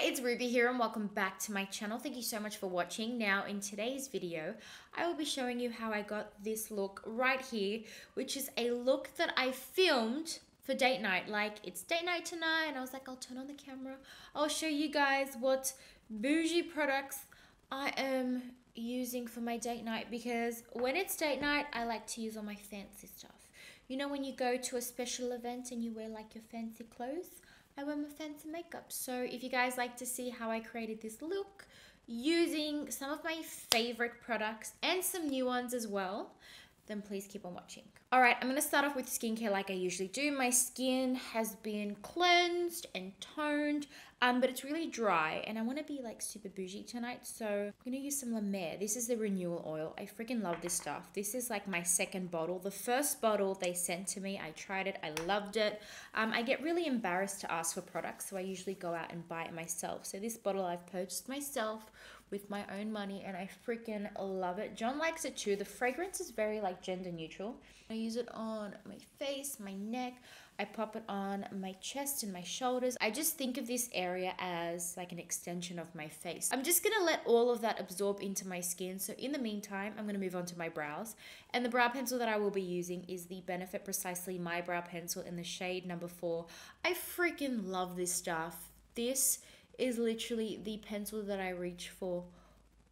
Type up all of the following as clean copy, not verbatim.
it's Ruby here and welcome back to my channel. Thank you so much for watching. Now in today's video, I will be showing you how I got this look right here, which is a look that I filmed for date night. Like, it's date night tonight and I was like, I'll turn on the camera. I'll show you guys what bougie products I am using for my date night, because when it's date night, I like to use all my fancy stuff. You know, when you go to a special event and you wear like your fancy clothes, I wear my fancy makeup. So if you guys like to see how I created this look using some of my favorite products and some new ones as well, then please keep on watching. All right, I'm gonna start off with skincare like I usually do. My skin has been cleansed and toned, but it's really dry and I wanna be like super bougie tonight. So I'm gonna use some La Mer. This is the renewal oil. I freaking love this stuff. This is like my second bottle. The first bottle they sent to me, I tried it, I loved it. I get really embarrassed to ask for products, so I usually go out and buy it myself. So this bottle I've purchased myself with my own money and I freaking love it. John likes it too. The fragrance is very like gender neutral. I use it on my face, my neck. I pop it on my chest and my shoulders. I just think of this area as like an extension of my face. I'm just gonna let all of that absorb into my skin. So in the meantime, I'm gonna move on to my brows. And the brow pencil that I will be using is the Benefit Precisely My Brow Pencil in the shade number 4. I freaking love this stuff. This is literally the pencil that I reach for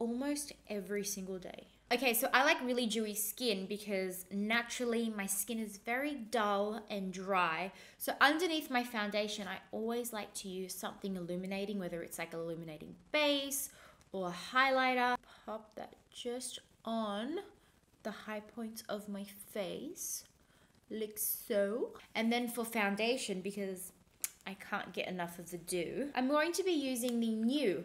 almost every single day. Okay, so I like really dewy skin because naturally my skin is very dull and dry. So underneath my foundation, I always like to use something illuminating, whether it's like an illuminating base or a highlighter. Pop that just on the high points of my face, like so. And then for foundation, because I can't get enough of the dew, I'm going to be using the new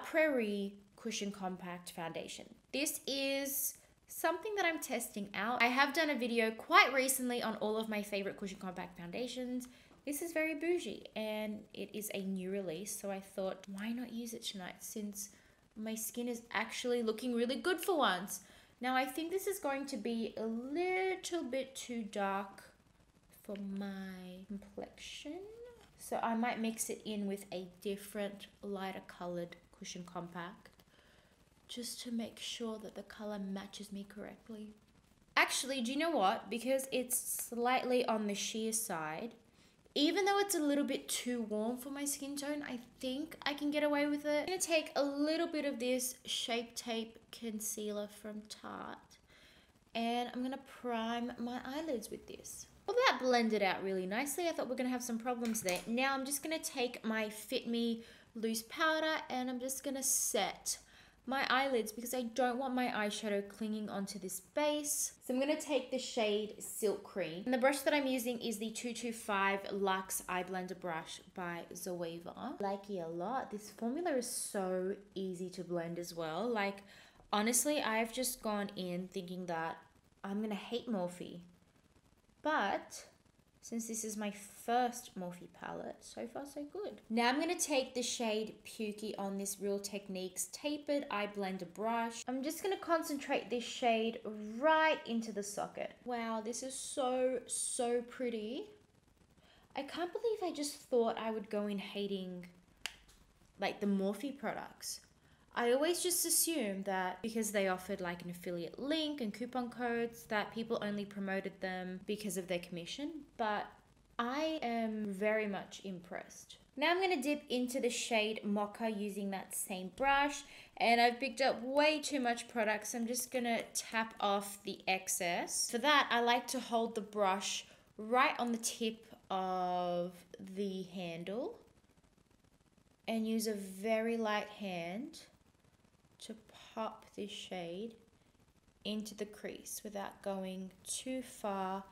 Prairie Cushion Compact Foundation. This is something that I'm testing out. I have done a video quite recently on all of my favorite cushion compact foundations. This is very bougie and it is a new release, so I thought, why not use it tonight since my skin is actually looking really good for once. Now I think this is going to be a little bit too dark for my complexion, so I might mix it in with a different lighter colored cushion compact just to make sure that the color matches me correctly. Actually, do you know what? Because it's slightly on the sheer side, even though it's a little bit too warm for my skin tone, I think I can get away with it. I'm gonna take a little bit of this Shape Tape concealer from Tarte and I'm gonna prime my eyelids with this. Well, that blended out really nicely. I thought we were gonna have some problems there. Now I'm just gonna take my Fit Me loose powder and I'm just gonna set my eyelids because I don't want my eyeshadow clinging onto this base. So I'm gonna take the shade Silk Cream. And the brush that I'm using is the 225 Luxe Eye Blender brush by Zoeva. I like it a lot. This formula is so easy to blend as well. Like, honestly, I've just gone in thinking that I'm gonna hate Morphe. But since this is my first Morphe palette, so far so good. Now I'm gonna take the shade Pukey on this Real Techniques Tapered Eye Blender brush. I'm just gonna concentrate this shade right into the socket. Wow, this is so pretty. I can't believe I just thought I would go in hating like the Morphe products. I always just assumed that because they offered like an affiliate link and coupon codes that people only promoted them because of their commission, but I am very much impressed. Now I'm going to dip into the shade Mocha using that same brush, and I've picked up way too much product, so I'm just going to tap off the excess. For that, I like to hold the brush right on the tip of the handle and use a very light hand to pop this shade into the crease without going too far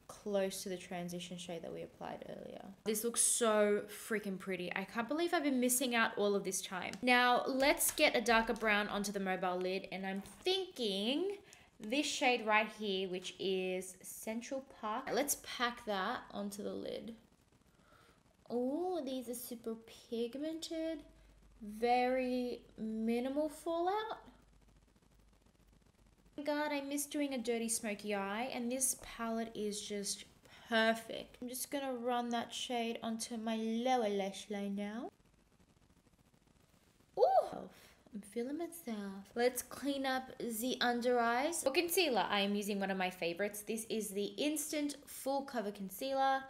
close to the transition shade that we applied earlier. This looks so freaking pretty. I can't believe I've been missing out all of this time. Now let's get a darker brown onto the mobile lid, and I'm thinking this shade right here, which is Central Park. Let's pack that onto the lid. Oh, these are super pigmented. Very minimal fallout. Oh my god, I miss doing a dirty smoky eye, and this palette is just perfect. I'm just gonna run that shade onto my lower lash line now. Ooh, I'm feeling myself. Let's clean up the under eyes. For concealer, I am using one of my favorites. This is the Instant Full Cover Concealer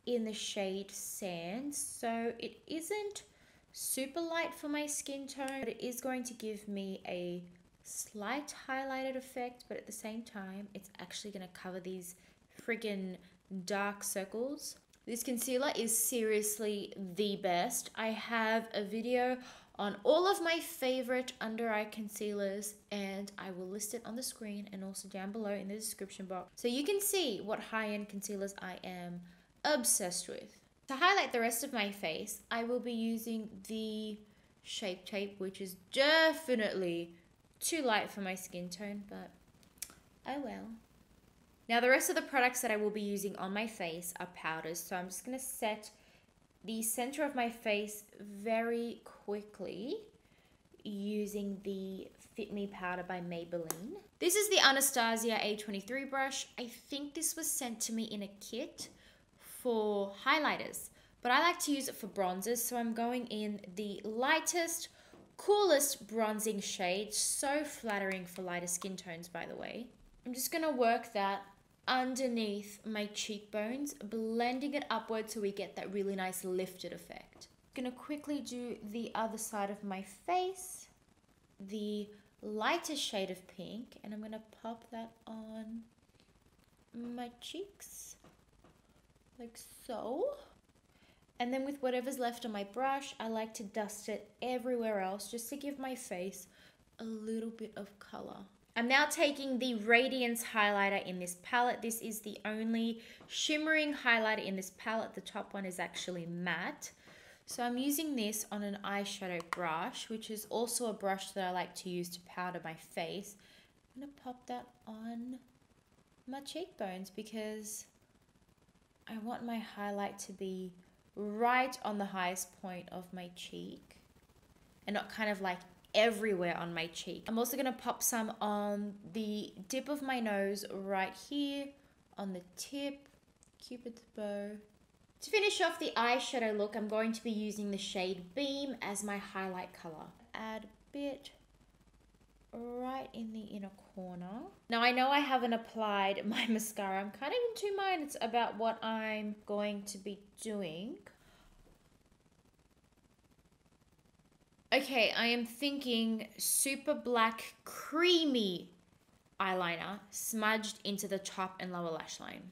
in the shade Sand. So it isn't super light for my skin tone, but it is going to give me a slight highlighted effect, but at the same time, it's actually going to cover these friggin' dark circles. This concealer is seriously the best. I have a video on all of my favorite under eye concealers, and I will list it on the screen and also down below in the description box, so you can see what high-end concealers I am obsessed with. To highlight the rest of my face, I will be using the Shape Tape, which is definitely too light for my skin tone, but oh well. Now the rest of the products that I will be using on my face are powders, so I'm just going to set the center of my face very quickly using the Fit Me powder by Maybelline. This is the Anastasia A23 brush. I think this was sent to me in a kit for highlighters, but I like to use it for bronzers, so I'm going in the lightest, coolest bronzing shade. So flattering for lighter skin tones, by the way. I'm just going to work that underneath my cheekbones, blending it upward so we get that really nice lifted effect. I'm going to quickly do the other side of my face, the lighter shade of pink, and I'm going to pop that on my cheeks like so. And then with whatever's left on my brush, I like to dust it everywhere else just to give my face a little bit of color. I'm now taking the Radiance highlighter in this palette. This is the only shimmering highlighter in this palette. The top one is actually matte. So I'm using this on an eyeshadow brush, which is also a brush that I like to use to powder my face. I'm going to pop that on my cheekbones because I want my highlight to be right on the highest point of my cheek and not kind of like everywhere on my cheek. I'm also going to pop some on the tip of my nose right here, on the tip, Cupid's bow. To finish off the eyeshadow look, I'm going to be using the shade Beam as my highlight color. Add a bit right in the inner corner. Now I know I haven't applied my mascara. I'm kind of in two minds about what I'm going to be doing. Okay, I am thinking super black creamy eyeliner smudged into the top and lower lash line.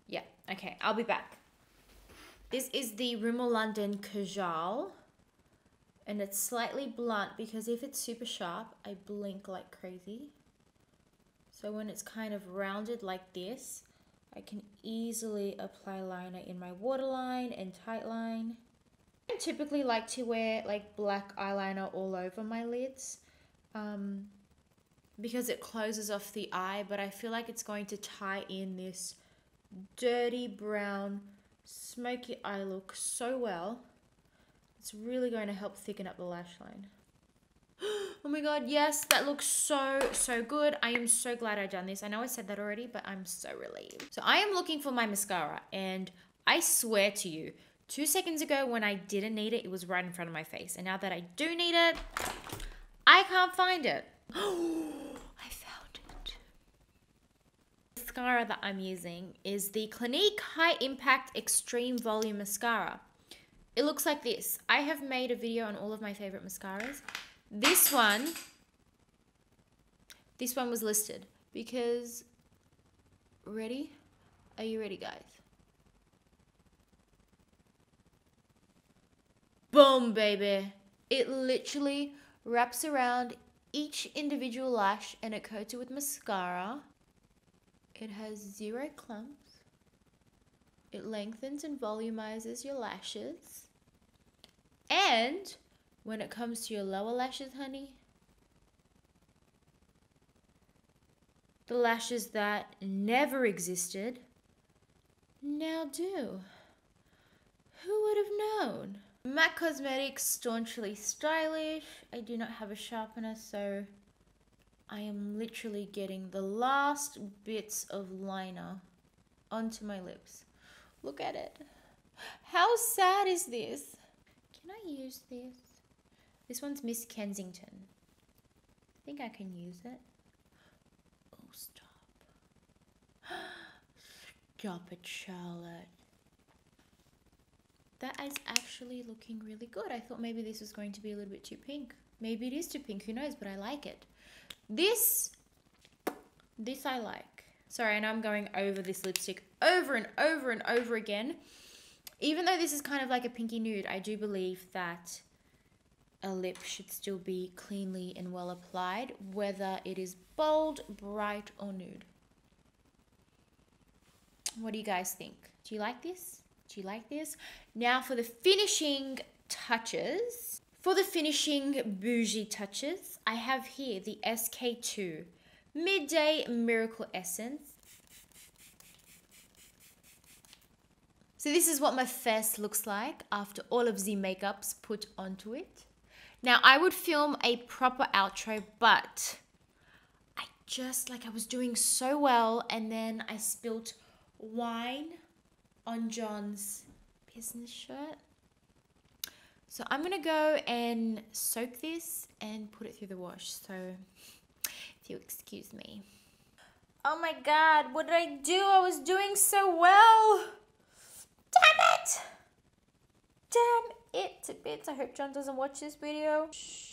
Yeah, okay, I'll be back. This is the Rimmel London Kajal, and it's slightly blunt because if it's super sharp, I blink like crazy. So when it's kind of rounded like this, I can easily apply liner in my waterline and tight line. I typically like to wear like black eyeliner all over my lids because it closes off the eye, but I feel like it's going to tie in this dirty brown smoky eye look so well. It's really going to help thicken up the lash line. Oh my god, yes, that looks so good. I am so glad I've done this. I know I said that already, but I'm so relieved. So I am looking for my mascara, and I swear to you, 2 seconds ago when I didn't need it, it was right in front of my face. And now that I do need it, I can't find it. Oh, I found it. The mascara that I'm using is the Clinique High Impact Extreme Volume Mascara. It looks like this. I have made a video on all of my favorite mascaras. This one was listed because, ready? Are you ready, guys? Boom, baby. It literally wraps around each individual lash and it coats it with mascara. It has 0 clumps. It lengthens and volumizes your lashes. And when it comes to your lower lashes, honey, the lashes that never existed now do. Who would have known? MAC Cosmetics Staunchly Stylish. I do not have a sharpener, so I am literally getting the last bits of liner onto my lips. Look at it. How sad is this? Can I use this? This one's Miss Kensington. I think I can use it. Oh, stop. Stop it, Charlotte. That is actually looking really good. I thought maybe this was going to be a little bit too pink. Maybe it is too pink, who knows, but I like it. This I like. Sorry, and I'm going over this lipstick over and over and over again. Even though this is kind of like a pinky nude, I do believe that a lip should still be cleanly and well applied, whether it is bold, bright, or nude. What do you guys think? Do you like this? Do you like this? Now for the finishing touches. For the finishing bougie touches, I have here the SK2 Midday Miracle Essence. So this is what my face looks like after all of the makeups put onto it. Now I would film a proper outro, but I was doing so well and then I spilt wine on John's business shirt. So I'm gonna go and soak this and put it through the wash. So if you excuse me. Oh my God, what did I do? I was doing so well. Damn it! Damn it to bits. I hope John doesn't watch this video. Shh.